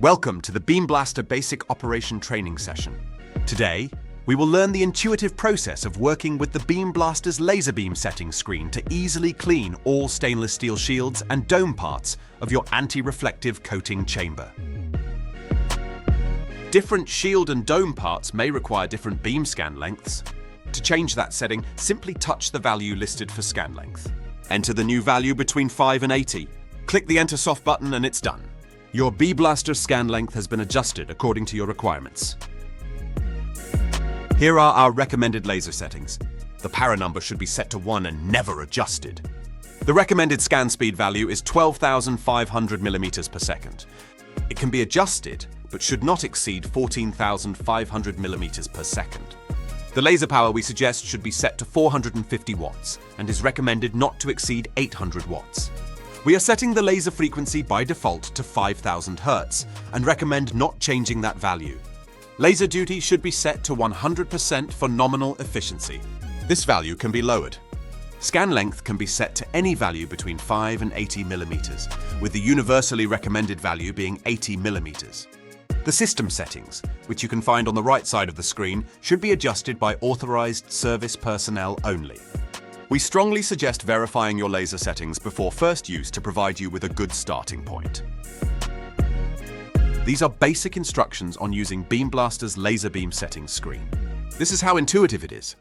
Welcome to the BEAMBLASTER Basic Operation Training Session. Today, we will learn the intuitive process of working with the BEAMBLASTER's laser beam setting screen to easily clean all stainless steel shields and dome parts of your anti-reflective coating chamber. Different shield and dome parts may require different beam scan lengths. To change that setting, simply touch the value listed for scan length. Enter the new value between 5 and 80. Click the Enter Soft button and it's done. Your BEAMBLASTER scan length has been adjusted according to your requirements. Here are our recommended laser settings. The para number should be set to 1 and never adjusted. The recommended scan speed value is 12,500 millimeters per second. It can be adjusted, but should not exceed 14,500 millimeters per second. The laser power we suggest should be set to 450 watts and is recommended not to exceed 800 watts. We are setting the laser frequency by default to 5000 Hz and recommend not changing that value. Laser duty should be set to 100% for nominal efficiency. This value can be lowered. Scan length can be set to any value between 5 and 80 millimeters, with the universally recommended value being 80 millimeters. The system settings, which you can find on the right side of the screen, should be adjusted by authorized service personnel only. We strongly suggest verifying your laser settings before first use to provide you with a good starting point. These are basic instructions on using BEAMBLASTER's laser beam settings screen. This is how intuitive it is.